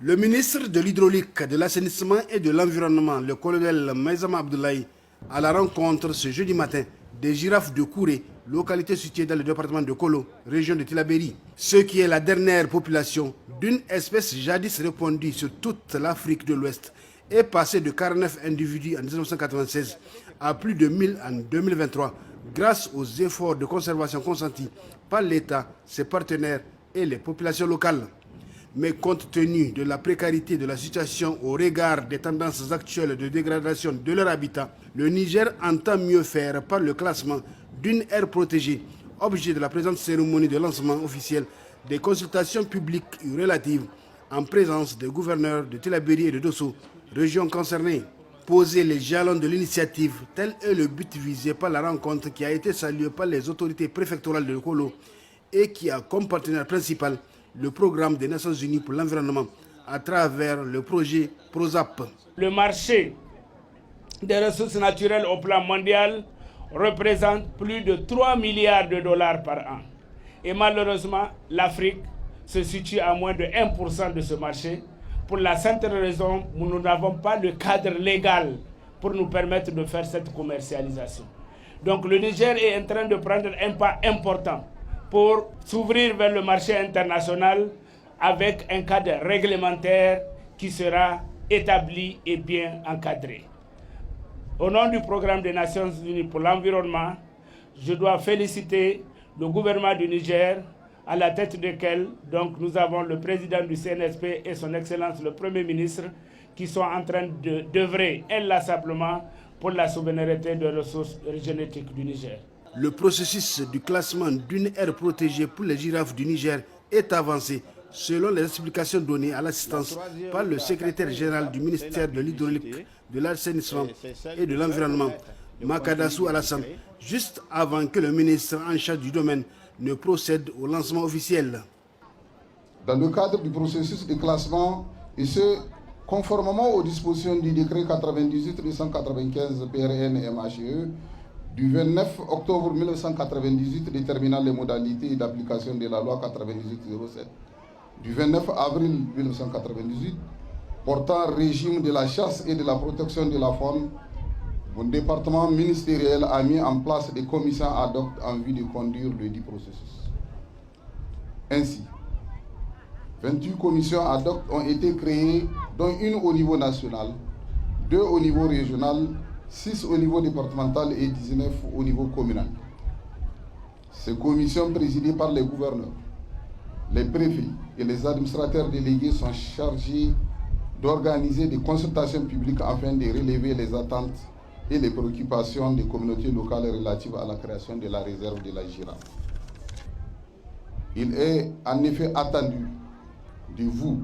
Le ministre de l'Hydraulique, de l'Assainissement et de l'Environnement, le colonel Maïzama Abdoulaye, à la rencontre ce jeudi matin des girafes de Kouré, localité située dans le département de Kolo, région de Tillabéri, ce qui est la dernière population d'une espèce jadis répandue sur toute l'Afrique de l'Ouest, est passée de 49 individus en 1996 à plus de 1000 en 2023 grâce aux efforts de conservation consentis par l'État, ses partenaires et les populations locales. Mais compte tenu de la précarité de la situation au regard des tendances actuelles de dégradation de leur habitat, le Niger entend mieux faire par le classement d'une aire protégée, objet de la présente cérémonie de lancement officiel des consultations publiques relatives en présence des gouverneurs de Tillabéri et de Dosso, régions concernées. Poser les jalons de l'initiative, tel est le but visé par la rencontre qui a été saluée par les autorités préfectorales de Kolo et qui a comme partenaire principal le programme des Nations Unies pour l'environnement à travers le projet PROSAP. Le marché des ressources naturelles au plan mondial représente plus de 3 milliards de dollars par an. Et malheureusement, l'Afrique se situe à moins de 1% de ce marché. Pour la simple raison où nous n'avons pas le cadre légal pour nous permettre de faire cette commercialisation. Donc le Niger est en train de prendre un pas important pour s'ouvrir vers le marché international avec un cadre réglementaire qui sera établi et bien encadré. Au nom du programme des Nations Unies pour l'environnement, je dois féliciter le gouvernement du Niger, à la tête duquel donc, nous avons le président du CNSP et son Excellence le Premier ministre, qui sont en train d'œuvrer inlassablement pour la souveraineté des ressources génétiques du Niger. Le processus du classement d'une aire protégée pour les girafes du Niger est avancé selon les explications données à l'assistance par le secrétaire général du ministère de l'Hydraulique, de l'Assainissement et de l'Environnement, Makadassou Alassane, juste avant que le ministre en charge du domaine ne procède au lancement officiel. Dans le cadre du processus de classement, et ce, conformément aux dispositions du décret 98-295 PRN-MHE, du 29 octobre 1998 déterminant les modalités d'application de la loi 98-07, du 29 avril 1998 portant régime de la chasse et de la protection de la faune, mon département ministériel a mis en place des commissions ad hoc en vue de conduire le dit processus. Ainsi, 28 commissions ad hoc ont été créées, dont une au niveau national, 2 au niveau régional, 6 au niveau départemental et 19 au niveau communal. Ces commissions présidées par les gouverneurs, les préfets et les administrateurs délégués sont chargés d'organiser des consultations publiques afin de relever les attentes et les préoccupations des communautés locales relatives à la création de la réserve de la girafe. Il est en effet attendu de vous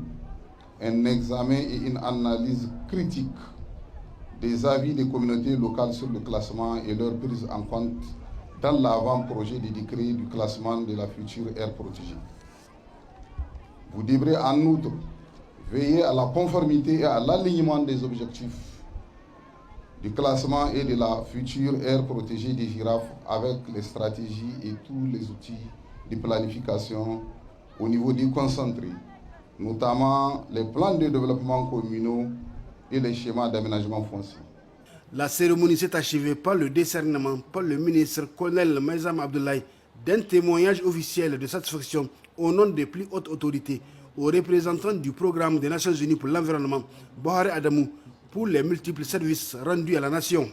un examen et une analyse critique des avis des communautés locales sur le classement et leur prise en compte dans l'avant-projet de décret du classement de la future aire protégée. Vous devrez en outre veiller à la conformité et à l'alignement des objectifs du classement et de la future aire protégée des girafes avec les stratégies et tous les outils de planification au niveau déconcentré, notamment les plans de développement communaux et les schémas d'aménagement foncier. La cérémonie s'est achevée par le décernement par le ministre colonel Maïzama Abdoulaye d'un témoignage officiel de satisfaction au nom des plus hautes autorités aux représentants du programme des Nations Unies pour l'environnement, Bohare Adamou, pour les multiples services rendus à la nation.